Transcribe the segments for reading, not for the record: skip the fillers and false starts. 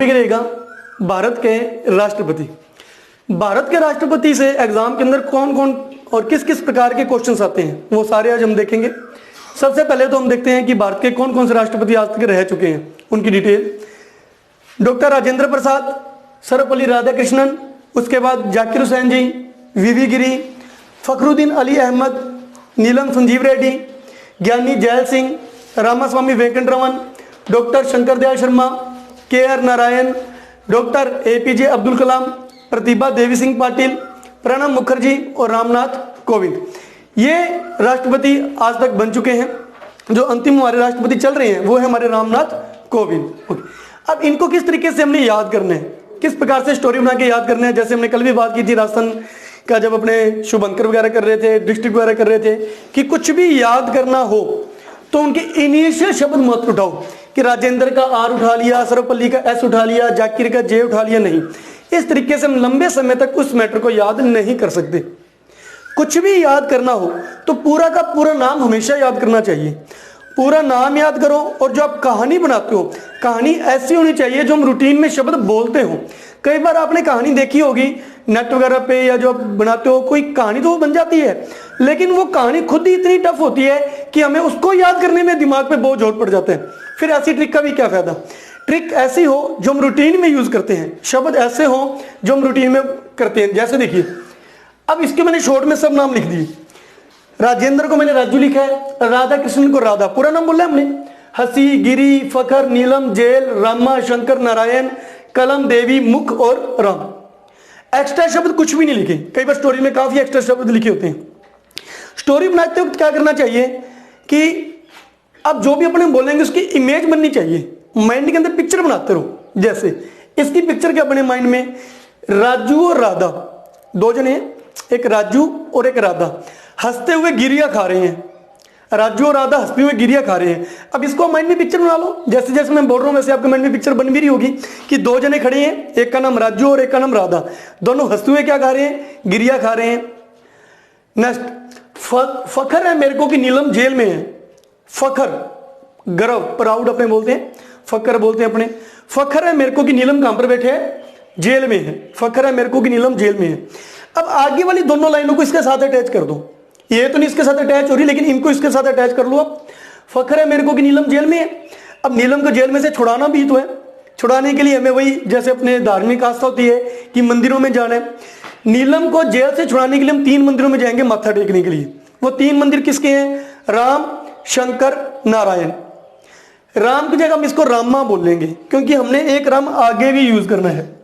रहेगा भारत के राष्ट्रपति। भारत के राष्ट्रपति से एग्जाम के अंदर कौन कौन और किस किस प्रकार के क्वेश्चंस आते हैं वो सारे आज हम देखेंगे। सबसे पहले तो हम देखते हैं कि भारत के कौन कौन से राष्ट्रपति आज तक रह चुके हैं, उनकी डिटेल। डॉक्टर राजेंद्र प्रसाद, सर्वपल्ली राधाकृष्णन, उसके बाद जाकिर हुसैन जी, वीवी गिरी, फखरुद्दीन अली अहमद, नीलम Sanjiva Reddy, Giani Zail Singh, Ramaswamy Venkataraman, doctor Shankar Dayal Sharma, K R. Narayan, doctor A P J. Abdul Kalam, Pratibha Devi Singh Patil, Pranab Mukherjee और रामनाथ कोविंद। ये राष्ट्रपति आज तक बन चुके हैं। जो अंतिम हमारे राष्ट्रपति चल रहे हैं वो है हमारे रामनाथ कोविंद। अब इनको किस तरीके से हमने याद करना है, किस प्रकार से स्टोरी बना के याद करना है। जैसे हमने कल भी बात की थी राजस्थान का, जब अपने शुभंकर वगैरह कर रहे थे, डिस्ट्रिक्ट वगैरह कर रहे थे, कि कुछ भी याद करना हो तो उनके इनिशियल शब्द मत उठाओ कि राजेंद्र का आर उठा लिया, सर्वपल्ली का एस उठा लिया, जाकिर का जे उठा लिया। नहीं, इस तरीके से हम लंबे समय तक उस मैटर को याद नहीं कर सकते। कुछ भी याद करना हो तो पूरा का पूरा नाम हमेशा याद करना चाहिए। पूरा नाम याद करो, और जो आप कहानी बनाते हो, कहानी ऐसी होनी चाहिए जो हम रूटीन में शब्द बोलते हो। कई बार आपने कहानी देखी होगी नेट वगैरह पे, या जो आप बनाते हो कोई कहानी तो वो बन जाती है, लेकिन वो कहानी खुद ही इतनी टफ होती है कि हमें उसको याद करने में दिमाग पे बहुत जोर पड़ जाता है। फिर ऐसी ट्रिक का भी क्या फायदा। ट्रिक ऐसी हो जो हम रूटीन में यूज करते हैं, शब्द ऐसे हो जो हम रूटीन में करते हैं। जैसे देखिए, अब इसके मैंने शॉर्ट में सब नाम लिख दिए। राजेंद्र को मैंने राजू लिखा है, राधा कृष्णन को राधा, पूरा नाम बोला हमने। हंसी, गिरी, फखर, नीलम, जेल, रामा, शंकर, नारायण, कलम, देवी, मुख और राम। एक्स्ट्रा शब्द कुछ भी नहीं लिखे। कई बार स्टोरी में काफी एक्स्ट्रा शब्द लिखे होते हैं। स्टोरी बनाते वक्त क्या करना चाहिए कि अब जो भी अपने बोलेंगे उसकी इमेज बननी चाहिए। माइंड के अंदर पिक्चर बनाते रहो। जैसे इसकी पिक्चर क्या बने माइंड में, राजू और राधा, दो जने हैं, एक राजू और एक राधा, हंसते हुए गिरिया खा रहे हैं। राजू और राधा हंसते हुए गिरिया खा रहे हैं। अब इसको माइंड में पिक्चर बना लो। जैसे जैसे मैं बोल रहा हूं वैसे आपके माइंड में पिक्चर बन भी रही होगी कि दो जने खड़े हैं, एक का नाम राजू और एक का नाम राधा, दोनों हंसते हुए क्या खा रहे हैं, गिरिया खा रहे हैं। नेक्स्ट, फखर है मेरे को कि नीलम जेल में है। फखर, गर्व, प्राउड अपने बोलते हैं, फखर बोलते हैं अपने। फखर है मेरे को कि नीलम कहां पर बैठे हैं, जेल में है। फखर है मेरे को कि नीलम जेल में है। अब आगे वाली दोनों लाइनों को इसके साथ अटैच कर दो। ये तो नहीं इसके साथ अटैच हो रही, लेकिन इनको इसके साथ अटैच कर लो। अब फखर है मेरे को कि नीलम जेल में है। अब नीलम को जेल में से छुड़ाना भी तो है। छुड़ाने के लिए हमें वही जैसे अपने धार्मिक आस्था होती है कि मंदिरों में जाना है। नीलम को जेल से छुड़ाने के लिए हम 3 मंदिरों में जाएंगे माथा टेकने के लिए। वो 3 मंदिर किसके हैं, राम, शंकर, नारायण। राम की जगह हम इसको रामा बोलेंगे क्योंकि हमने एक राम आगे भी यूज करना है।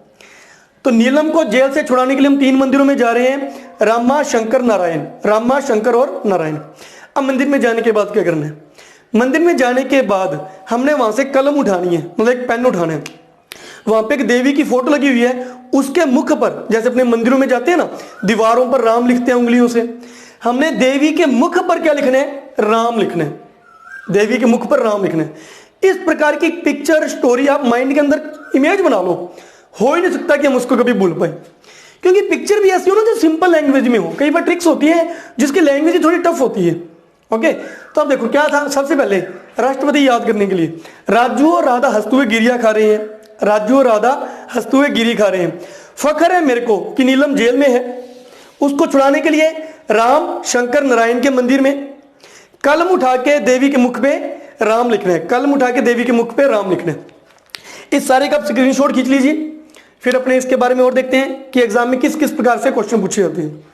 तो नीलम को जेल से छुड़ाने के लिए हम 3 मंदिरों में जा रहे हैं, रामा, शंकर, नारायण। रामा, शंकर और नारायण। अब मंदिर में जाने के बाद क्या करना है, मंदिर में जाने के बाद हमने वहां से कलम उठानी है, मतलब एक पेन उठाना है। वहां पे एक देवी की फोटो लगी हुई है, उसके मुख पर, जैसे अपने मंदिरों में जाते हैं ना, दीवारों पर राम लिखते हैं उंगलियों से, हमने देवी के मुख पर क्या लिखना है, राम लिखना है। देवी के मुख पर राम लिखना है। इस प्रकार की पिक्चर स्टोरी आप माइंड के अंदर इमेज बना लो। हो ही नहीं सकता कि हम उसको कभी भूल पाए, क्योंकि पिक्चर भी ऐसी हो ना जो सिंपल लैंग्वेज में हो। कई बार ट्रिक्स होती है जिसकी लैंग्वेज थोड़ी टफ होती है। ओके, तो अब देखो क्या था। सबसे पहले राष्ट्रपति याद करने के लिए, राजू और राधा हंसते हुए गिरिया खा रहे हैं। राजू और राधा हंसते हुए गिरी खा रहे हैं। फखर है मेरे को कि नीलम जेल में है, उसको छुड़ाने के लिए राम, शंकर, नारायण के मंदिर में। कलम उठा के देवी के मुख पे राम लिखना है। कलम उठा के देवी के मुख पे राम लिखना है। इस सारे का स्क्रीनशॉट खींच लीजिए। फिर अपने इसके बारे में और देखते हैं कि एग्जाम में किस किस प्रकार से क्वेश्चन पूछे जाते हैं।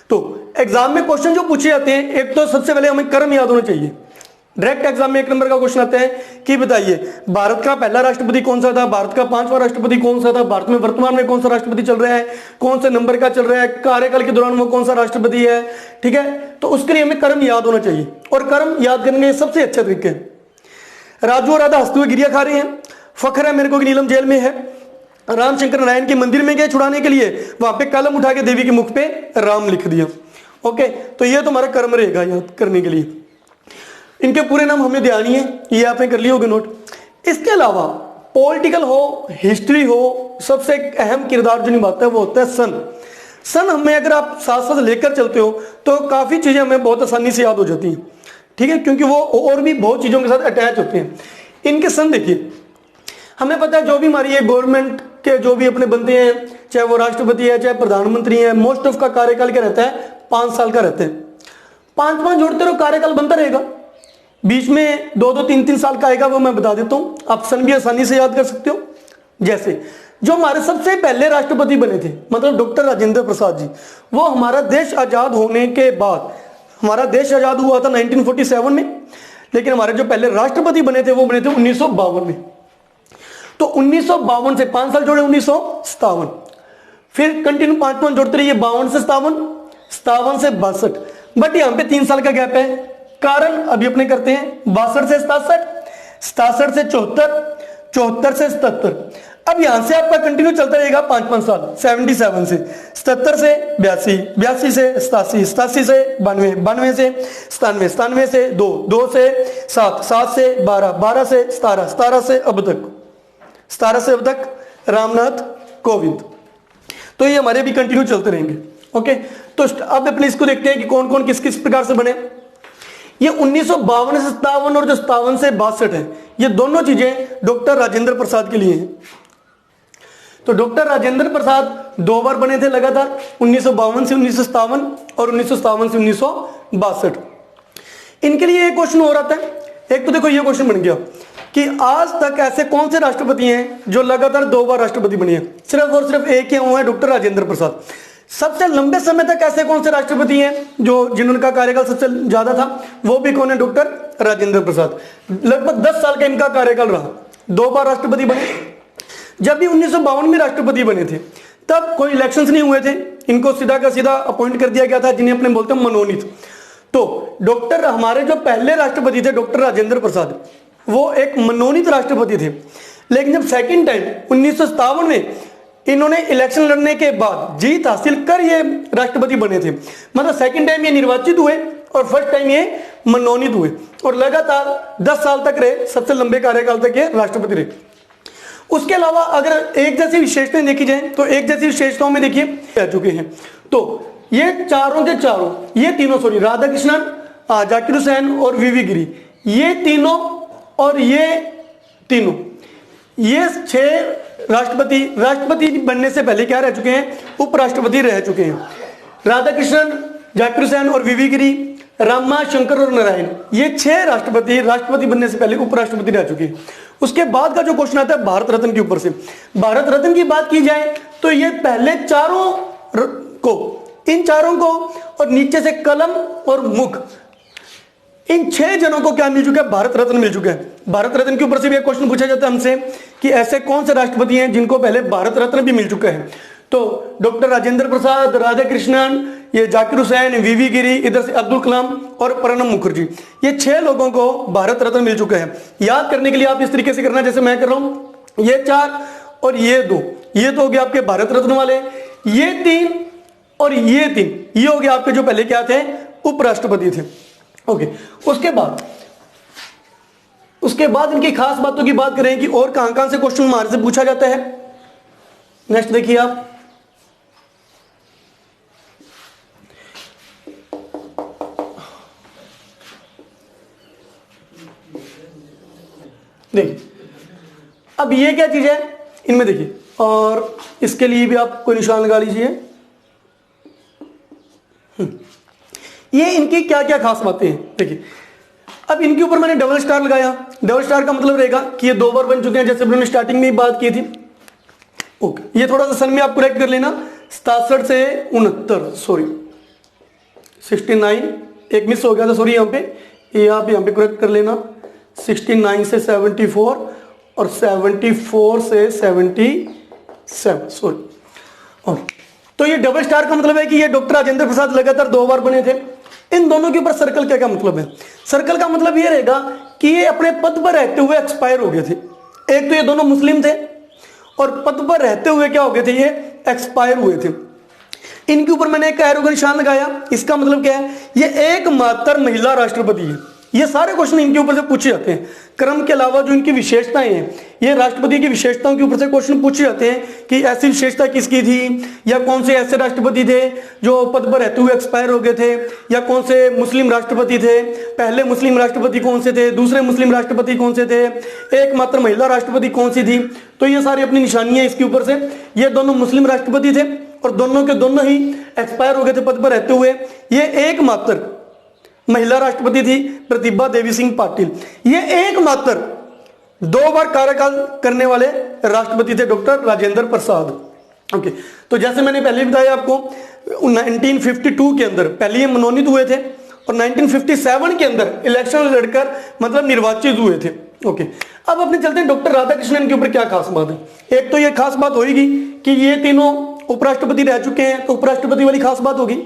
तो एग्जाम में क्वेश्चन जो पूछे जाते हैं, एक तो सबसे पहले हमें कर्म याद होना चाहिए। डायरेक्ट एग्जाम में 1 नंबर का क्वेश्चन आता है कि बताइए भारत का पहला राष्ट्रपति कौन सा था, भारत का 5वां राष्ट्रपति कौन सा था, भारत में वर्तमान में कौन सा राष्ट्रपति चल रहा है, कौन से नंबर का चल रहा है, कार्यकाल के दौरान वो कौन सा राष्ट्रपति है। ठीक है, तो उसके लिए हमें कर्म याद होना चाहिए, और कर्म याद करने का सबसे अच्छा तरीका है। राजू और राधा हंसते हुए गिरिया खा रहे हैं। फखर है मेरे को कि नीलम जेल में है। राम, शंकर, नारायण के मंदिर में गए छुड़ाने के लिए, वहां पे कलम उठा के देवी के मुख पे राम लिख दिया। ओके, तो ये तुम्हारा कर्म रहेगा याद करने के लिए। इनके पूरे नाम हमें ध्यान ही है, ये आपने कर लिए होंगे नोट। इसके अलावा पॉलिटिकल हो, हिस्ट्री हो, सबसे अहम किरदार जो निभाता है वो होता है सन। सन हमें अगर आप साथ साथ लेकर चलते हो तो काफी चीजें हमें बहुत आसानी से याद हो जाती हैं। ठीक है, क्योंकि वो और भी बहुत चीजों के साथ अटैच होते हैं। इनके सन देखिए, हमें पता है जो भी हमारी ये गवर्नमेंट के जो भी अपने बनते हैं, चाहे वो राष्ट्रपति है चाहे प्रधानमंत्री है, मोस्ट ऑफ का कार्यकाल क्या रहता है, 5 साल का रहता है। 5 जोड़ते रहो, कार्यकाल बनता रहेगा। बीच में 2-2, 3-3 साल का आएगा, वो मैं बता देता हूं, आप सन भी आसानी से याद कर सकते हो। जैसे जो हमारे सबसे पहले राष्ट्रपति बने थे, मतलब डॉक्टर राजेंद्र प्रसाद जी, वो हमारा देश आजाद होने के बाद, हमारा देश आजाद हुआ था 1947 में, लेकिन हमारे जो पहले राष्ट्रपति बने थे वो बने थे 1952 में। तो 1952 से 5 साल जोड़े 1957, फिर कंटिन्यू 5 जोड़ते रहिए, 52 से 57, 57 से 62, बट यहां पे 3 साल का गैप है। कारण अभी अपने करते हैं 62 से 67, 67 से 74, 74 से 77। अब यहां से आपका कंटिन्यू चलता रहेगा 5-5 साल, 77 से 77 से 82, 82 से 87, 87 से 92, 92 से 97, 97 से 2, 2 से 7, 7 से 12, 12 से 17, 17 से अब तक, 17 से अब तक रामनाथ कोविंद। तो ये हमारे भी कंटिन्यू चलते रहेंगे। ओके, तो अब अपने इसको देखते हैं कि कौन कौन किस किस प्रकार से बने। ये 1952 से 57 और जो 57 से 62 है, ये दोनों चीजें डॉक्टर राजेंद्र प्रसाद के लिए हैं। तो डॉक्टर राजेंद्र प्रसाद 2 बार बने थे लगातार, 1952 से 1957 और 1957 से 1962। इनके लिए एक क्वेश्चन हो रहा था। एक तो देखो ये क्वेश्चन बन गया कि आज तक ऐसे कौन से राष्ट्रपति हैं जो लगातार 2 बार राष्ट्रपति बने हैं। सिर्फ और सिर्फ एक ही हुआ है, डॉक्टर राजेंद्र प्रसाद। सबसे लंबे समय तक ऐसे कौन से राष्ट्रपति हैं जो जिनका कार्यकाल सबसे ज्यादा था, वो भी कौन है, डॉक्टर राजेंद्र प्रसाद। लगभग 10 साल का इनका कार्यकाल रहा, 2 बार राष्ट्रपति बने। जब भी 1952 में राष्ट्रपति बने थे तब कोई इलेक्शंस नहीं हुए थे, इनको सीधा का सीधा अपॉइंट कर दिया गया था, जिन्हें अपने बोलते हैं मनोनीत। तो डॉक्टर हमारे जो पहले राष्ट्रपति थे डॉक्टर राजेंद्र प्रसाद, वो एक मनोनीत राष्ट्रपति थे। लेकिन जब सेकंड टाइम 1957 में इन्होंने इलेक्शन लड़ने के बाद जीत हासिल कर ये राष्ट्रपति बने थे, मतलब सेकंड टाइम ये निर्वाचित हुए और फर्स्ट टाइम ये मनोनीत हुए, और लगातार 10 साल तक रहे, सबसे लंबे कार्यकाल तक ये राष्ट्रपति रहे। उसके अलावा अगर एक जैसी विशेषताएं देखी जाए तो एक जैसी विशेषताओं में देखिए रह चुके हैं। तो ये चारों के चारों, ये तीनों सॉरी राधाकृष्णन, जाकिर हुसैन और वीवी गिरी, ये तीनों और ये तीनों, ये 6 राष्ट्रपति बनने से पहले क्या रह चुके हैं, उपराष्ट्रपति रह चुके हैं। राधाकृष्णन, जाकिर हुसैन और वीवी गिरी, रामा, शंकर और नारायण, ये 6 राष्ट्रपति बनने से पहले उपराष्ट्रपति रह चुके हैं। उसके बाद का जो क्वेश्चन आता है भारत रत्न के ऊपर से, भारत रत्न की बात की जाए तो ये पहले इन चारों को और नीचे से कलम और मुख, इन 6 जनों को क्या मिल चुका है, भारत रत्न मिल चुका है। भारत रत्न के ऊपर से भी एक क्वेश्चन पूछा जाता है हमसे कि ऐसे कौन से राष्ट्रपति हैं जिनको पहले भारत रत्न भी मिल चुका है। तो डॉक्टर राजेंद्र प्रसाद, राधाकृष्णन, ये जाकिर हुसैन, वीवी गिरी, इधर से अब्दुल कलाम और प्रणब मुखर्जी, ये 6 लोगों को भारत रत्न मिल चुका है। याद करने के लिए आप इस तरीके से करना जैसे मैं कर रहा हूं, ये 4 और ये 2, ये तो हो गया आपके भारत रत्न वाले, ये 3 और ये 3, ये हो गया आपके जो पहले क्या थे, उपराष्ट्रपति थे। ओके, उसके बाद इनकी खास बातों की बात करें कि और कहां से क्वेश्चन हमारे से पूछा जाता है। नेक्स्ट देखिए आप, देखिए अब ये क्या चीज है इनमें देखिए, और इसके लिए भी आप कोई निशान लगा लीजिए। ये इनकी क्या क्या खास बातें हैं देखिए। अब इनके ऊपर मैंने डबल स्टार लगाया। डबल स्टार का मतलब रहेगा कि ये 2 बार बन चुके हैं, जैसे हमने स्टार्टिंग में बात की थी। ओके, ये थोड़ा सा सन में आप करेक्ट कर लेना, 67 से 69, सॉरी 69, एक मिस हो गया था, सॉरी यहाँ पे आप यहाँ पे करेक्ट कर लेना, 69 से 74 और 74 से 77, सॉरी। तो ये डबल स्टार का मतलब है कि ये डॉक्टर राजेंद्र प्रसाद लगातार 2 बार बने थे। इन दोनों के ऊपर सर्कल क्या क्या मतलब है, सर्कल का मतलब ये रहेगा कि ये अपने पद पर रहते हुए एक्सपायर हो गए थे। एक तो ये दोनों मुस्लिम थे और पद पर रहते हुए क्या हो गए थे, ये एक्सपायर हुए थे। इनके ऊपर मैंने एक एरो का निशान लगाया, इसका मतलब क्या है, ये एकमात्र महिला राष्ट्रपति है। ये सारे क्वेश्चन इनके ऊपर से पूछे जाते हैं, क्रम के अलावा जो इनकी विशेषताएं हैं, ये राष्ट्रपति की विशेषताओं के ऊपर से क्वेश्चन पूछे जाते हैं कि ऐसी विशेषता किसकी थी, या कौन से ऐसे राष्ट्रपति थे जो पद पर रहते हुए एक्सपायर हो गए थे, या कौन से मुस्लिम राष्ट्रपति थे, पहले मुस्लिम राष्ट्रपति कौन से थे, दूसरे मुस्लिम राष्ट्रपति कौन से थे, एकमात्र महिला राष्ट्रपति कौन सी थी। तो ये सारी अपनी निशानियां इसके ऊपर से। ये दोनों मुस्लिम राष्ट्रपति थे और दोनों के दोनों ही एक्सपायर हो गए थे पद पर रहते हुए। ये एकमात्र महिला राष्ट्रपति थी प्रतिभा देवी सिंह पाटिल। ये एकमात्र 2 बार कार्यकाल करने वाले राष्ट्रपति थे डॉक्टर राजेंद्र प्रसाद। ओके, तो जैसे मैंने पहले बताया आपको 1952 के अंदर पहले ये मनोनीत हुए थे और 1957 के अंदर इलेक्शन लड़कर मतलब निर्वाचित हुए थे। ओके, अब अपने चलते हैं डॉक्टर राधाकृष्णन के ऊपर क्या खास बात है। एक तो ये खास बात होगी कि ये तीनों उपराष्ट्रपति रह चुके हैं, तो उपराष्ट्रपति वाली खास बात होगी।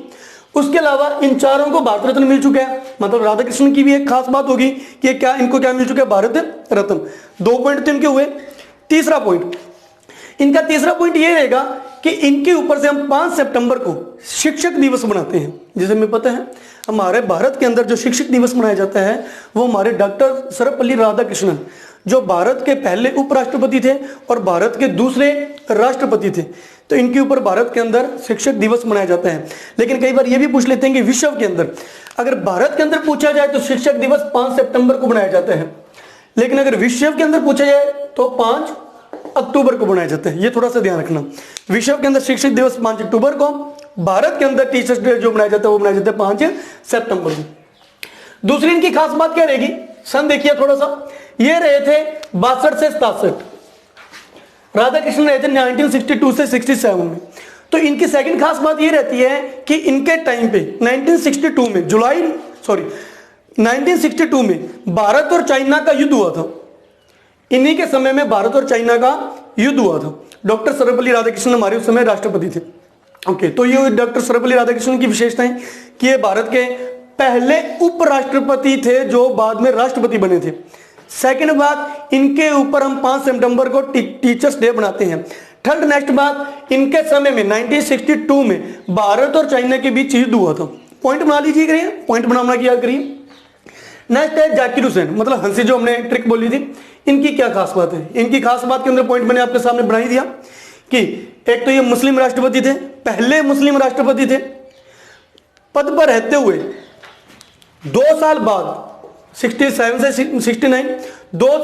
उसके अलावा इन चारों को भारत रत्न मिल चुका है, मतलब राधाकृष्णन की भी एक खास बात होगी कि क्या इनको क्या मिल चुका है, भारत रत्न। 2 पॉइंट तो इनके हुए। तीसरा पॉइंट, इनका तीसरा पॉइंट ये रहेगा कि इनके ऊपर से हम 5 सितंबर को शिक्षक दिवस मनाते हैं। जैसे हमें पता है हमारे भारत के अंदर जो शिक्षक दिवस मनाया जाता है वो हमारे डॉक्टर सर्वपल्ली राधाकृष्णन, जो भारत के पहले उपराष्ट्रपति थे और भारत के दूसरे राष्ट्रपति थे, तो इनके ऊपर भारत के अंदर शिक्षक दिवस मनाया जाता है। लेकिन कई बार ये भी पूछ लेते हैं कि विश्व के अंदर, अगर भारत के अंदर पूछा जाए तो शिक्षक दिवस 5 सितंबर को मनाया जाता है, लेकिन अगर विश्व के अंदर पूछा जाए तो 5 अक्टूबर को मनाया जाता है। ये थोड़ा सा ध्यान रखना। विश्व के अंदर शिक्षक दिवस 5 अक्टूबर को, भारत के अंदर टीचर्स डे जो मनाया जाता है वो मनाया जाता है 5 सितंबर को। दूसरी इनकी खास बात क्या रहेगी, सन देखिए थोड़ा सा, ये रहे थे 62 से 67, राधाकृष्णन रहे थे 1962 से 67 में। तो इनकी सेकंड खास बात ये रहती है कि इनके टाइम पे 1962 में 1962 में भारत और चाइना का युद्ध हुआ था। इन्हीं के समय में भारत और चाइना का युद्ध हुआ था। डॉक्टर सर्वपल्ली राधाकृष्णन हमारे उस समय राष्ट्रपति थे। ओके, तो ये डॉक्टर सर्वपल्ली राधाकृष्णन की विशेषताएं कि ये भारत के पहले उपराष्ट्रपति थे जो बाद में राष्ट्रपति बने थे। सेकंड बात, इनके ऊपर हम 5 सितंबर को टीचर्स डे बनाते हैं। थर्ड नेक्स्ट बात, इनके समय में 1962 में भारत और चाइना के बीच युद्ध हुआ था। पॉइंट बना लीजिए, पॉइंट बनाना की याद करिए। नेक्स्ट है जाकिर हुसैन, मतलब हंसी, जो हमने ट्रिक बोली थी, इनकी क्या खास बात है। इनकी खास बात के अंदर पॉइंट मैंने आपके सामने बना ही दिया कि एक तो ये मुस्लिम राष्ट्रपति थे, पहले मुस्लिम राष्ट्रपति थे, पद पर रहते हुए 2 साल बाद 67 से 69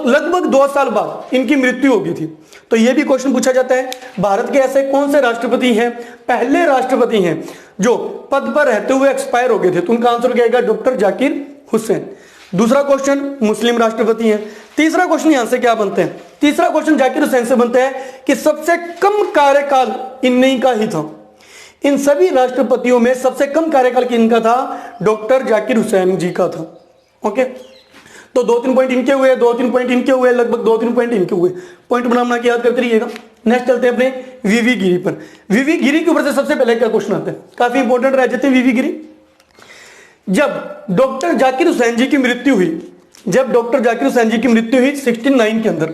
लगभग 2 साल बाद इनकी मृत्यु हो गई थी। तो यह भी क्वेश्चन पूछा जाता है, भारत के ऐसे कौन से राष्ट्रपति हैं, पहले राष्ट्रपति हैं जो पद पर रहते हुए एक्सपायर हो गए थे, तो उनका आंसर क्या आएगा, डॉक्टर जाकिर हुसैन। दूसरा क्वेश्चन मुस्लिम राष्ट्रपति हैं। तीसरा क्वेश्चन यहां से क्या बनते हैं, तीसरा क्वेश्चन जाकिर हुसैन से बनता है कि सबसे कम कार्यकाल इन्हीं का ही था। इन सभी राष्ट्रपतियों में सबसे कम कार्यकाल किनका था, डॉक्टर जाकिर हुसैन जी का था। ओके, तो 2-3 पॉइंट इनके हुए, 2-3 पॉइंट इनके हुए, लगभग 2-3 पॉइंट इनके हुए। पॉइंट बना के याद करते रहिएगा। नेक्स्ट चलते हैं अपने वीवी गिरी पर। वीवी गिरी के ऊपर से सबसे पहले क्या क्वेश्चन आता है, काफी इंपॉर्टेंट रह जाते हैं वीवी गिरी। जब डॉक्टर जाकिर हुसैन जी की मृत्यु हुई, 69 के अंदर,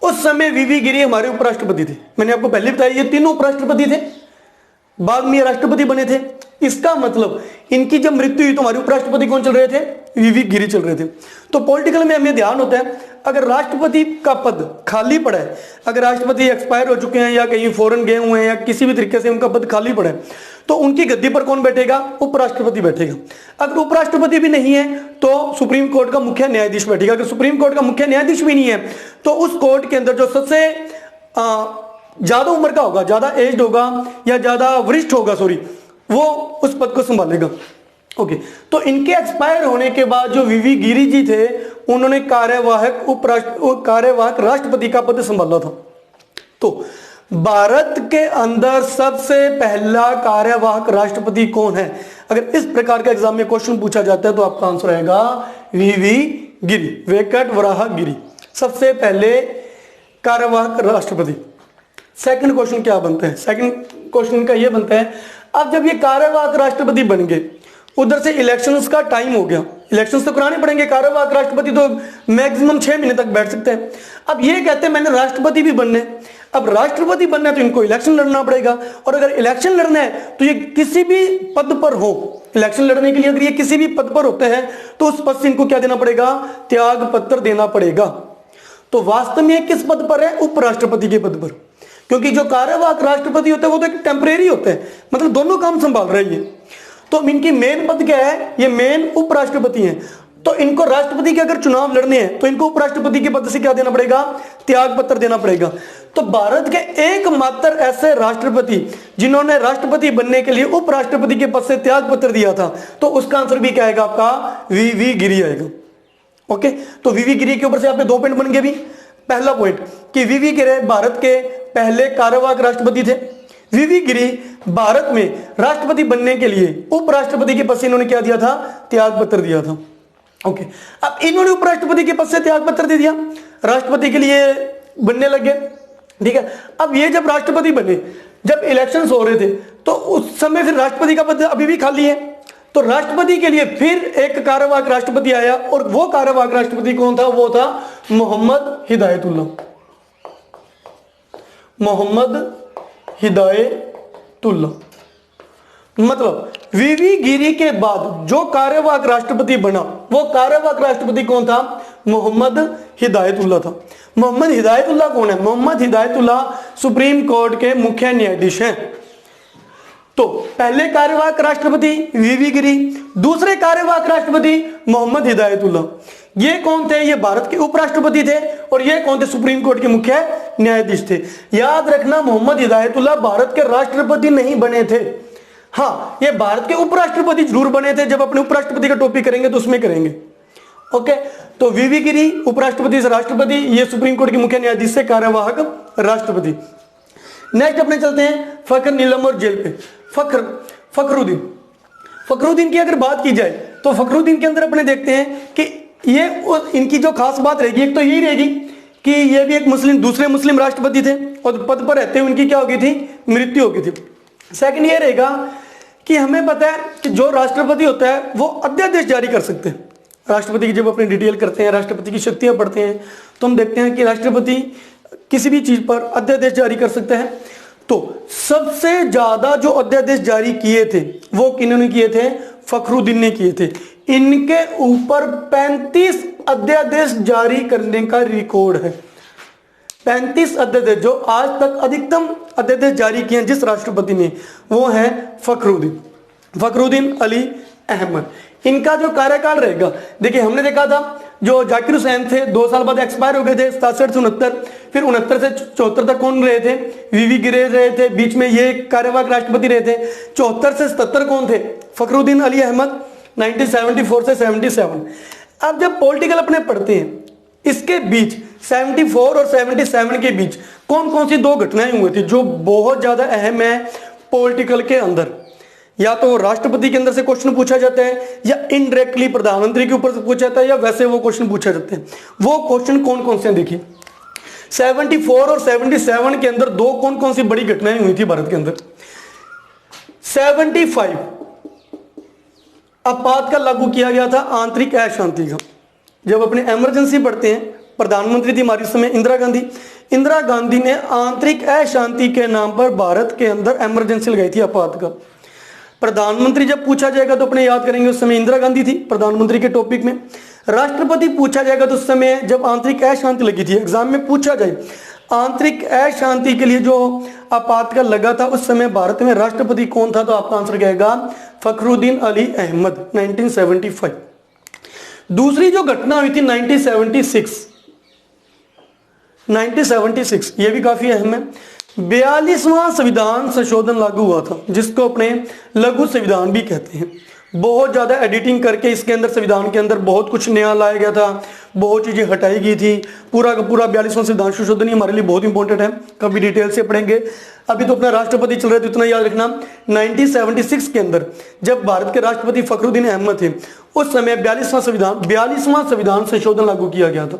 उस समय वीवी गिरी हमारे उपराष्ट्रपति थे। मैंने आपको पहले बताया ये तीनों उपराष्ट्रपति थे, बाद में ये राष्ट्रपति बने थे। इसका मतलब इनकी जब मृत्यु हुई तो हमारे उपराष्ट्रपति कौन चल रहे थे, वीवी गिरी चल रहे थे। तो पॉलिटिकल में हमें ध्यान होता है, अगर राष्ट्रपति का पद खाली पड़ा है, अगर राष्ट्रपति एक्सपायर हो चुके हैं या कहीं फॉरेन गए हुए हैं या किसी भी तरीके से उनका पद खाली पड़ा है, तो उनकी गद्दी पर कौन बैठेगा, उपराष्ट्रपति बैठेगा। अगर उपराष्ट्रपति भी नहीं है तो सुप्रीम कोर्ट का मुख्य न्यायाधीश बैठेगा। अगर सुप्रीम कोर्ट का मुख्य न्यायाधीश भी नहीं है तो उस कोर्ट के अंदर जो सबसे ज्यादा उम्र का होगा, ज्यादा एज्ड होगा या ज्यादा वरिष्ठ होगा, वो उस पद को संभालेगा। ओके, तो इनके एक्सपायर होने के बाद जो वीवी गिरी जी थे उन्होंने कार्यवाहक राष्ट्रपति का पद संभाला था। तो भारत के अंदर सबसे पहला कार्यवाहक राष्ट्रपति कौन है, अगर इस प्रकार का एग्जाम में क्वेश्चन पूछा जाता है तो आपका आंसर आएगा वीवी गिरी, वेंकट वराह गिरी, सबसे पहले कार्यवाहक राष्ट्रपति। सेकंड क्वेश्चन क्या बनता है, सेकंड क्वेश्चन का ये बनता है, अब जब ये कार्यवाहक राष्ट्रपति बन गए, उधर से इलेक्शंस का टाइम हो गया, इलेक्शंस तो कराने पड़ेंगे, कार्यवाहक राष्ट्रपति तो मैक्सिमम 6 महीने तक बैठ सकते हैं। अब ये कहते हैं मैंने राष्ट्रपति भी बनने, अब राष्ट्रपति बनना है तो इनको इलेक्शन लड़ना पड़ेगा, और अगर इलेक्शन लड़ना है तो ये किसी भी पद पर हो, इलेक्शन लड़ने के लिए अगर ये किसी भी पद पर होते हैं तो उस पद से इनको क्या देना पड़ेगा, त्याग पत्र देना पड़ेगा। तो वास्तव में किस पद पर है, उपराष्ट्रपति के पद पर, क्योंकि जो कार्यवाहक राष्ट्रपति होते हैं वो तो एक टेम्परेरी होते हैं, मतलब दोनों काम संभाल रहे हैं। तो इनकी मेन पद क्या है, ये मेन उपराष्ट्रपति हैं। तो इनको राष्ट्रपति के अगर चुनाव लड़ने हैं तो इनको उपराष्ट्रपति के पद से क्या देना पड़ेगा, त्याग पत्र देना पड़ेगा। तो भारत के एकमात्र ऐसे राष्ट्रपति जिन्होंने राष्ट्रपति बनने के लिए उपराष्ट्रपति के पद से त्याग पत्र दिया था, तो उसका आंसर भी क्या आएगा आपका, वीवी गिरी आएगा। ओके, तो वीवी गिरी के ऊपर से आपके 2 पॉइंट बन गए भी। पहला पॉइंट कि वीवी गिरी भारत के पहले कार्यवाहक राष्ट्रपति थे। वीवी गिरी भारत में राष्ट्रपति बनने के लिए उपराष्ट्रपति के पद से इन्होंने क्या दिया था, त्याग पत्र दिया था। ओके, अब इन्होंने उपराष्ट्रपति के पद से त्याग पत्र दे दिया, राष्ट्रपति के लिए बनने लगे। ठीक है, अब ये जब राष्ट्रपति बने, जब इलेक्शंस हो रहे थे तो उस समय फिर राष्ट्रपति का पद अभी भी खाली है, तो राष्ट्रपति के लिए फिर एक कार्यवाहक राष्ट्रपति आया, और वो कार्यवाहक राष्ट्रपति कौन था, वो था मोहम्मद हिदायतुल्लाह। मोहम्मद हिदायतुल्लाह, मतलब वीवी गिरी के बाद जो कार्यवाहक राष्ट्रपति बना वो कार्यवाहक राष्ट्रपति कौन था, मोहम्मद हिदायतुल्लाह था। मोहम्मद हिदायतुल्लाह कौन है, मोहम्मद हिदायतुल्लाह सुप्रीम कोर्ट के मुख्य न्यायाधीश हैं। तो पहले कार्यवाहक राष्ट्रपति वीवी गिरी, दूसरे कार्यवाहक राष्ट्रपति मोहम्मद हिदायतुल्लाह। ये कौन थे, ये भारत के उपराष्ट्रपति थे, और ये कौन थे, सुप्रीम कोर्ट के मुख्य न्यायाधीश थे। याद रखना, मोहम्मद हिदायतुल्लाह भारत के राष्ट्रपति नहीं बने थे। हाँ, ये भारत के उपराष्ट्रपति जरूर बने थे, जब अपने उपराष्ट्रपति का टॉपिक करेंगे तो उसमें करेंगे। ओके, तो वीवी गिरी उपराष्ट्रपति से राष्ट्रपति, ये सुप्रीम कोर्ट के मुख्य न्यायाधीश से कार्यवाहक राष्ट्रपति। नेक्स्ट अपने चलते हैं फखर नीलम और जेल पे। फखरुद्दीन की अगर बात की जाए तो फखरुद्दीन के अंदर अपने देखते हैं कि ये इनकी जो खास बात रहेगी, एक तो यही रहेगी कि ये भी एक दूसरे मुस्लिम राष्ट्रपति थे, और पद पर रहते हुए उनकी क्या हो गई थी, मृत्यु हो गई थी। सेकंड ये रहेगा कि हमें पता है कि जो राष्ट्रपति होता है वो अध्यादेश जारी कर सकते हैं। राष्ट्रपति की जब अपनी डिटेल करते हैं, राष्ट्रपति की शक्तियां पढ़ते हैं, तो हम देखते हैं कि राष्ट्रपति किसी भी चीज पर अध्यादेश जारी कर सकते हैं। तो सबसे ज्यादा जो अध्यादेश जारी किए थे वो किन्होंने किए थे, फखरुद्दीन ने किए थे। इनके ऊपर 35 अध्यादेश जारी करने का रिकॉर्ड है। 35 अध्यादेश, जो आज तक अधिकतम अध्यादेश जारी किए हैं जिस राष्ट्रपति ने, वो है फखरुद्दीन अली अहमद। इनका जो कार्यकाल रहेगा, देखिए हमने देखा था जो जाकिर हुसैन थे 2 साल बाद एक्सपायर हो गए थे, 67 से 69, फिर 69 से 74 तक कौन रहे थे, वीवी गिरी रहे थे, बीच में ये कार्यवाहक राष्ट्रपति रहे थे। 74 से 77 कौन थे, फखरुद्दीन अली अहमद। 1974 से 77। अब जब पॉलिटिकल अपने पढ़ते हैं, इसके बीच 74 और 77 के बीच कौन कौन सी 2 घटनाएं हुई थी जो बहुत ज्यादा अहम है पॉलिटिकल के अंदर। या तो राष्ट्रपति के अंदर से क्वेश्चन पूछा जाता है, या इनडायरेक्टली प्रधानमंत्री के ऊपर से पूछा जाता है, या वैसे वो क्वेश्चन पूछा जाते हैं। वो क्वेश्चन कौन कौन से हैं देखिए। 74 और 77 के अंदर 2 कौन कौन सी बड़ी घटनाएं हुई थी भारत के अंदर। 75 आपातकाल लागू किया गया था आंतरिक अशांति का। जब अपने इमरजेंसी पढ़ते हैं, प्रधानमंत्री थी हमारी समय इंदिरा गांधी ने आंतरिक अशांति के नाम पर भारत के अंदर इमरजेंसी लगाई थी, आपातकाल। प्रधानमंत्री जब पूछा जाएगा तो अपने याद करेंगे उस समय इंदिरा गांधी थी प्रधानमंत्री के टॉपिक में। राष्ट्रपति पूछा जाएगा तो उस समय जब आंतरिक अशांति लगी थी, एग्जाम में पूछा जाए आंतरिक अशांति के लिए जो आपातकाल लगा था उस समय भारत में राष्ट्रपति कौन था, तो आपका आंसर क्या आएगा, फखरुद्दीन अली अहमद 1975। दूसरी जो घटना हुई थी 1976, ये भी काफी अहम है। 42वां संविधान संशोधन लागू हुआ था, जिसको अपने लघु संविधान भी कहते हैं। बहुत ज्यादा एडिटिंग करके इसके अंदर, संविधान के अंदर बहुत कुछ नया लाया गया था, बहुत चीजें हटाई गई थी। पूरा का पूरा 42वां संविधान संशोधन ही हमारे लिए बहुत इंपॉर्टेंट है, कभी डिटेल से पढ़ेंगे। अभी तो अपना राष्ट्रपति चल रहा है तो इतना याद रखना, 1976 के अंदर जब भारत के राष्ट्रपति फखरुद्दीन अहमद थे, उस समय 42वां संविधान संशोधन लागू किया गया था।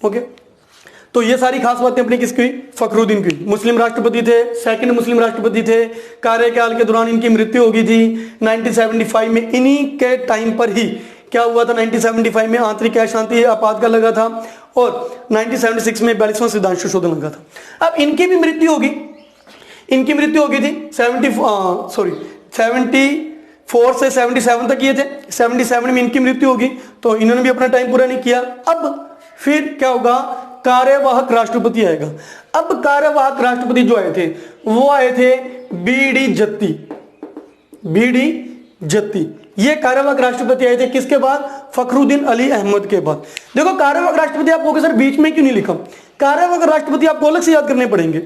ओके, तो ये सारी खास बातें अपनी किसकी हुई, फखरुद्दीन की। मुस्लिम राष्ट्रपति थे, सेकंड मुस्लिम राष्ट्रपति थे, कार्यकाल के दौरान इनकी मृत्यु हो गई थी 1975 में। इन्हीं के टाइम पर ही क्या हुआ था, 1975 में आंतरिक अशांति आपातकाल लगा था, और 1976 में 42वां संविधान संशोधन लगा था। अब इनकी भी मृत्यु होगी, इनकी मृत्यु हो गई थी 74 से 77 तक ये थे, 77 में इनकी मृत्यु होगी, तो इन्होंने भी अपना टाइम पूरा नहीं किया। अब फिर क्या होगा, कार्यवाहक राष्ट्रपति आएगा। अब कार्यवाहक राष्ट्रपति जो आए थे वो आए थे बीडी जत्ती, बीडी जत्ती। ये कार्यवाहक राष्ट्रपति आए थे किसके बाद, फखरुद्दीन अली अहमद के बाद। देखो कार्यवाहक राष्ट्रपति आपको सर बीच में क्यों नहीं लिखा, कार्यवाहक राष्ट्रपति आपको अलग से याद करने पड़ेंगे।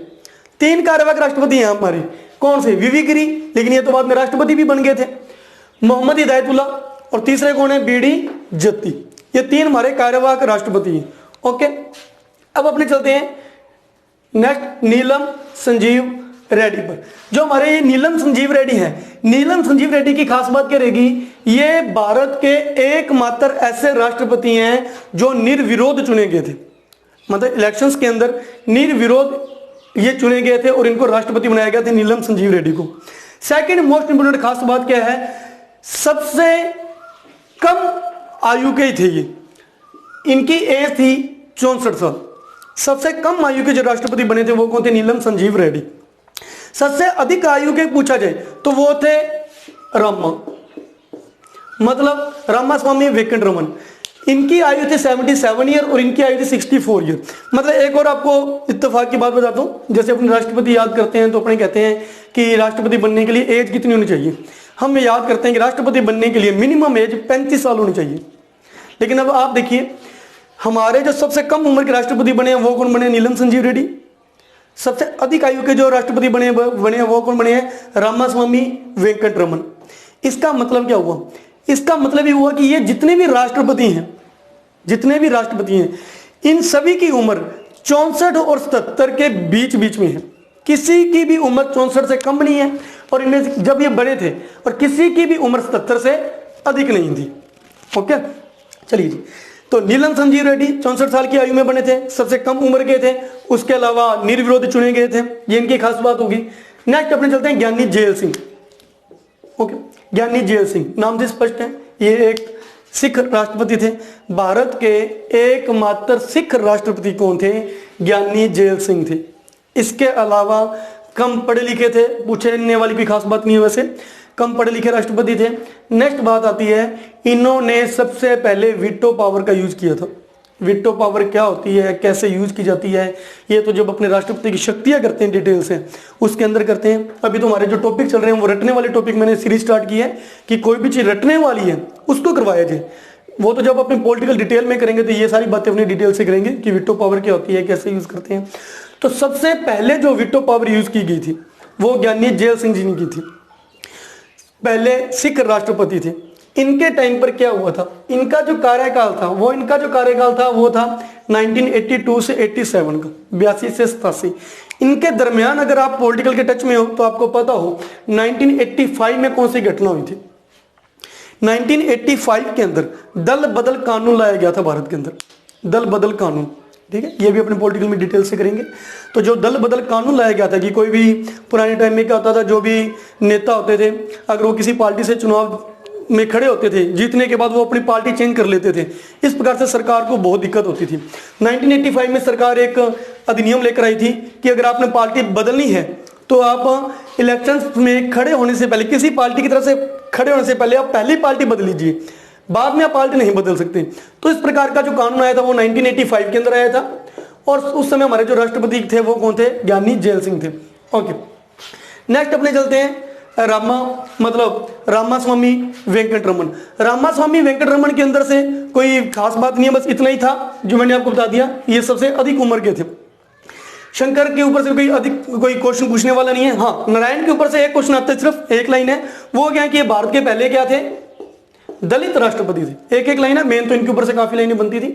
3 कार्यवाहक राष्ट्रपति हैं हमारे, कौन से, वीवी गिरी, लेकिन ये तो बाद में राष्ट्रपति भी बन गए थे, मोहम्मद हिदायतुल्लाह, और तीसरे कौन है, बीडी जत्ती। ये 3 हमारे कार्यवाहक राष्ट्रपति हैं। ओके, अब अपने चलते हैं नेक्स्ट नीलम संजीव रेड्डी पर। जो हमारे ये नीलम संजीव रेड्डी है, नीलम संजीव रेड्डी की खास बात क्या रहेगी, ये भारत के एकमात्र ऐसे राष्ट्रपति हैं जो निर्विरोध चुने गए थे। मतलब इलेक्शंस के अंदर निर्विरोध ये चुने गए थे और इनको राष्ट्रपति बनाया गया था, नीलम संजीव रेड्डी को। सेकंड मोस्ट इंपोर्टेंट खास बात क्या है, सबसे कम आयु के थे ये, इनकी एज थी 64 साल। सबसे कम आयु के जो राष्ट्रपति बने थे वो कौन थे, नीलम संजीव रेड्डी। सबसे अधिक आयु के पूछा जाए तो वो थे रामा, मतलब रामास्वामी वेंकटरमन। इनकी आयु थी 77 ईयर और इनकी आयु थी 64 ईयर। मतलब एक और आपको इत्तेफाक की बात बताता हूं, जैसे अपने राष्ट्रपति याद करते हैं तो अपने कहते हैं कि राष्ट्रपति बनने के लिए एज कितनी होनी चाहिए, हम याद करते हैं कि राष्ट्रपति बनने के लिए मिनिमम एज 35 साल होनी चाहिए। लेकिन अब आप देखिए हमारे जो सबसे कम उम्र के राष्ट्रपति बने हैं वो कौन बने, नीलम संजीव रेड्डी। सबसे अधिक आयु के जो राष्ट्रपति बने हैं वो कौन बने हैं, रामास्वामी वेंकटरमन। इसका मतलब क्या हुआ, इसका मतलब ये हुआ कि ये जितने भी राष्ट्रपति हैं, जितने भी राष्ट्रपति हैं, इन सभी की उम्र 64 और 77 के बीच बीच में है। किसी की भी उम्र 64 से कम नहीं है और इनमें जब ये बड़े थे, और किसी की भी उम्र 77 से अधिक नहीं थी। ओके, चलिए जी। तो नीलम संजीव रेड्डी 64 साल की आयु में बने थे, सबसे कम उम्र के थे, उसके अलावा निर्विरोध चुने गए थे, ये इनकी खास बात होगी। नेक्स्ट अपने चलते हैं ज्ञानी जेल सिंह। ओके, ज्ञानी जेल सिंह नाम से स्पष्ट है, ये एक सिख राष्ट्रपति थे। भारत के एकमात्र सिख राष्ट्रपति कौन थे, ज्ञानी जेल सिंह थे। इसके अलावा कम पढ़े लिखे थे, पूछने वाली कोई खास बात नहीं है, वैसे कम पढ़े लिखे राष्ट्रपति थे। नेक्स्ट बात आती है, इन्होंने सबसे पहले वीटो पावर का यूज किया था। वीटो पावर क्या होती है, कैसे यूज की जाती है, ये तो जब अपने राष्ट्रपति की शक्तियां करते हैं डिटेल से उसके अंदर करते हैं। अभी तो हमारे जो टॉपिक चल रहे हैं वो रटने वाले टॉपिक मैंने सीरीज स्टार्ट की है कि कोई भी चीज रटने वाली है उसको करवाया जाए। वो तो जब अपने पॉलिटिकल डिटेल में करेंगे तो ये सारी बातें अपनी डिटेल से करेंगे कि वीटो पावर क्या होती है, कैसे यूज करते हैं। तो सबसे पहले जो वीटो पावर यूज की गई थी वो ज्ञानी जेल सिंह जी ने की थी। पहले सिख राष्ट्रपति थे। इनके टाइम पर क्या हुआ था, इनका जो कार्यकाल था वो था 1982 से 87 का, 82 से 87। इनके दरमियान अगर आप पॉलिटिकल के टच में हो तो आपको पता हो 1985 में कौन सी घटना हुई थी। 1985 के अंदर दल बदल कानून लाया गया था भारत के अंदर, दल बदल कानून, ठीक है, ये भी अपने पॉलिटिकल में डिटेल से करेंगे। तो जो दल बदल कानून लाया गया था कि कोई भी पुराने टाइम में क्या होता था, जो भी नेता होते थे अगर वो किसी पार्टी से चुनाव में खड़े होते थे, जीतने के बाद वो अपनी पार्टी चेंज कर लेते थे। इस प्रकार से सरकार को बहुत दिक्कत होती थी। 1985 में सरकार एक अधिनियम लेकर आई थी कि अगर आपने पार्टी बदलनी है तो आप इलेक्शंस में खड़े होने से पहले, किसी पार्टी की तरफ से खड़े होने से पहले आप पहली पार्टी बदल लीजिए, बाद में आप पार्टी नहीं बदल सकते। तो इस प्रकार का जो कानून आया था वो 1985 के अंदर आया था और उस समय हमारे जो राष्ट्रपति थे वो कौन थे, ज्ञानी जेल सिंह थे। ओके, नेक्स्ट अपने चलते हैं रामास्वामी वेंकटरमन। रामास्वामी वेंकटरमन के अंदर से कोई खास बात नहीं है, बस इतना ही था जो मैंने आपको बता दिया। ये सबसे अधिक उम्र के थे। शंकर के ऊपर से कोई क्वेश्चन पूछने वाला नहीं है। हाँ, नारायण के ऊपर से एक क्वेश्चन आता है, सिर्फ एक लाइन है, वो क्या है कि भारत के पहले क्या थे, दलित राष्ट्रपति थे। एक लाइन है, मेन तो इनके ऊपर से काफी लाइनें बनती थी।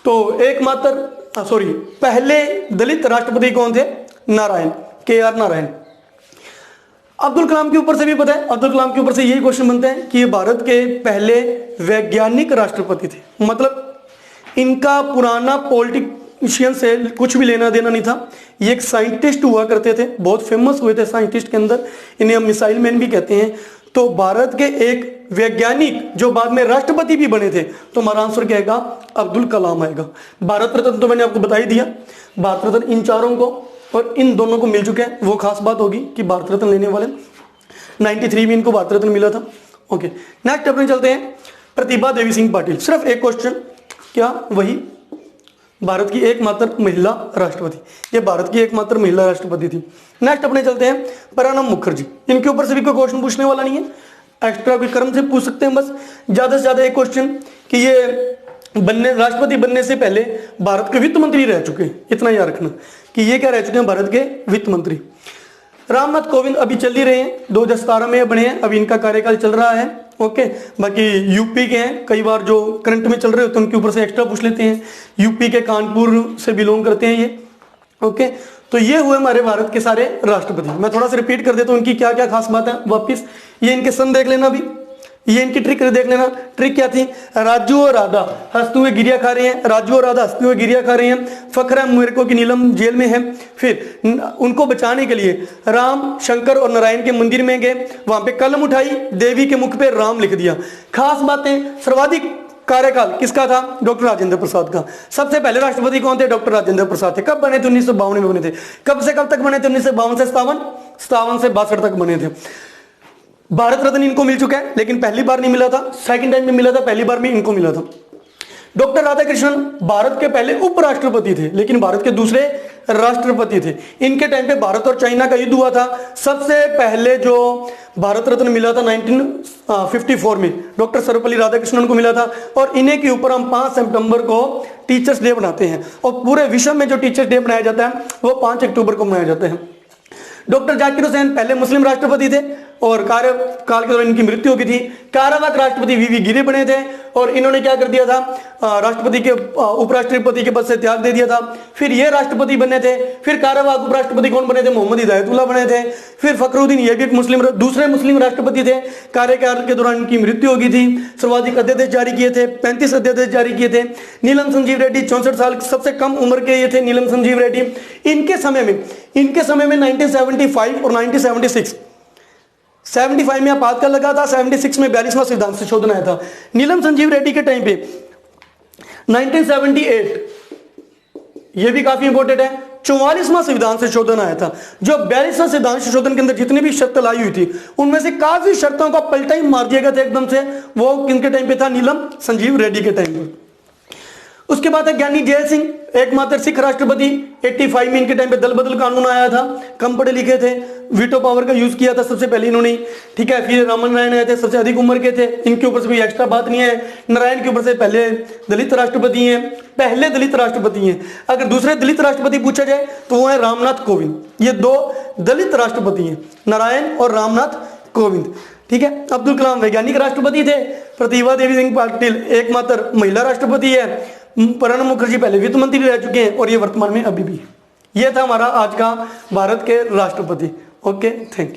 तो पहले दलित राष्ट्रपति कौन थे, नारायण, KR नारायण। अब्दुल कलाम के ऊपर से भी पता है, अब्दुल कलाम के ऊपर से यही क्वेश्चन बनते हैं कि ये भारत के पहले वैज्ञानिक राष्ट्रपति थे। मतलब इनका पुराना पॉलिटिशियन से कुछ भी लेना देना नहीं था। ये एक साइंटिस्ट हुआ करते थे, बहुत फेमस हुए थे साइंटिस्ट के अंदर, इन्हें हम मिसाइल मैन भी कहते हैं। तो भारत के एक वैज्ञानिक जो बाद में राष्ट्रपति भी बने थे, तो हमारा आंसर क्या आएगा? अब्दुल कलाम आएगा। भारत रत्न तो मैंने आपको बता ही दिया, भारत रत्न इन चारों को और इन दोनों को मिल चुके हैं। वो खास बात होगी कि भारत रत्न लेने वाले 93 में इनको भारत रत्न मिला था। ओके, नेक्स्ट अपने चलते हैं प्रतिभा देवी सिंह पाटिल। सिर्फ एक क्वेश्चन, क्या वही भारत की एकमात्र महिला राष्ट्रपति? ये भारत की एकमात्र महिला राष्ट्रपति थी। नेक्स्ट अपने चलते हैं प्रणब मुखर्जी। इनके ऊपर से भी कोई क्वेश्चन पूछने वाला नहीं है, एक्स्ट्रा कोई क्रम से पूछ सकते हैं बस ज्यादा से ज्यादा एक क्वेश्चन कि ये राष्ट्रपति बनने से पहले भारत के वित्त मंत्री रह चुके हैं। इतना याद रखना कि ये क्या रह चुके हैं? भारत के वित्त मंत्री। रामनाथ कोविंद अभी चल ही रहे हैं, 2017 में बने हैं, अभी इनका कार्यकाल चल रहा है। ओके, बाकी यूपी के हैं, कई बार जो करंट में चल रहे होते हैं उनके ऊपर से एक्स्ट्रा पूछ लेते हैं। यूपी के कानपुर से बिलोंग करते हैं ये। ओके, तो ये हुए हमारे भारत के सारे राष्ट्रपति। मैं थोड़ा सा रिपीट कर देता हूँ इनकी क्या क्या खास बात है वापिस। ये इनके सन देख लेना भी, ये इनकी ट्रिक देख लेना। ट्रिक क्या थी? राजू और राधा हंसते हुए गिरिया खा रहे हैं, राजू और राधा हंसते हुए गिरिया खा रहे हैं। फखरा मुर्को की नीलम जेल में है। फिर उनको बचाने के लिए राम, शंकर और नारायण के मंदिर में गए, वहां पे कलम उठाई, देवी के मुख पे राम लिख दिया। खास बातें, सर्वाधिक कार्यकाल किसका था? डॉक्टर राजेंद्र प्रसाद का। सबसे पहले राष्ट्रपति कौन थे? डॉक्टर राजेंद्र प्रसाद थे। कब बने थे? 1952 में बने थे। कब से कब तक बने थे? 1952 से 57 से 62 तक बने थे। भारत रत्न इनको मिल चुका है, लेकिन पहली बार नहीं मिला था, सेकंड टाइम में मिला था, पहली बार में इनको मिला था। डॉक्टर राधाकृष्णन भारत के पहले उपराष्ट्रपति थे, लेकिन भारत के दूसरे राष्ट्रपति थे। इनके टाइम पे भारत और चाइना का युद्ध हुआ था। सबसे पहले जो भारत रत्न मिला था 1954 में डॉक्टर सर्वपल्ली राधाकृष्णन को मिला था। और इन्हीं के ऊपर हम 5 सितंबर को टीचर्स डे बनाते हैं, और पूरे विश्व में जो टीचर्स डे मनाया जाता है वो 5 अक्टूबर को मनाया जाता है। डॉक्टर जाकिर हुसैन पहले मुस्लिम राष्ट्रपति थे और कार्यकाल के दौरान इनकी मृत्यु हो गई थी। कारावाक राष्ट्रपति वीवी गिरी बने थे और इन्होंने क्या कर दिया था? राष्ट्रपति के उपराष्ट्रपति के पद से त्याग दे दिया था। फिर ये राष्ट्रपति बने थे। फिर कारावाक उपराष्ट्रपति कौन बने थे? मोहम्मद हिदायतुल्लाह बने थे। फिर फखरुद्दीन, ये भी एक दूसरे मुस्लिम राष्ट्रपति थे। कार्यकाल के दौरान इनकी मृत्यु हो गई थी। सर्वाधिक अध्यादेश जारी किए थे, 35 अध्यादेश जारी किए थे। नीलम संजीव रेड्डी 64 साल, सबसे कम उम्र के ये थे नीलम संजीव रेड्डी। इनके समय में 1975 और 1975 में आपातकाल लगा था, 76 में 42वां संविधान संशोधन आया था। नीलम संजीव रेड्डी के टाइम पे 1978, ये भी काफी इंपॉर्टेंट है, 44वां संविधान संशोधन आया था। जो 42वां संविधान संशोधन के अंदर जितनी भी शर्त लाई हुई थी उनमें से काफी शर्तों का पलटा ही मार दिया गया था एकदम से। वो किनके टाइम पे था? नीलम संजीव रेड्डी के टाइम पे। उसके बाद है ज्ञानी जैल सिंह, एकमात्र सिख राष्ट्रपति। 85 में इनके टाइम पे दल बदल कानून आया था, कम पढ़े लिखे थे, वीटो पावर का यूज किया था सबसे पहले इन्होंने। ठीक है, फिर रामन नारायण आए थे, सबसे अधिक उम्र के थे, इनके ऊपर से कोई एक्स्ट्रा बात नहीं है। नारायण के ऊपर से पहले दलित राष्ट्रपति हैं, पहले दलित राष्ट्रपति हैं। अगर दूसरे दलित राष्ट्रपति पूछा जाए तो वो है रामनाथ कोविंद। ये 2 दलित राष्ट्रपति हैं, नारायण और रामनाथ कोविंद। ठीक है, अब्दुल कलाम वैज्ञानिक राष्ट्रपति थे। प्रतिभा देवी सिंह पाटिल एकमात्र महिला राष्ट्रपति है। प्रणब मुखर्जी पहले वित्त मंत्री रह चुके हैं और ये वर्तमान में अभी भी। ये था हमारा आज का भारत के राष्ट्रपति। Okay, thank you.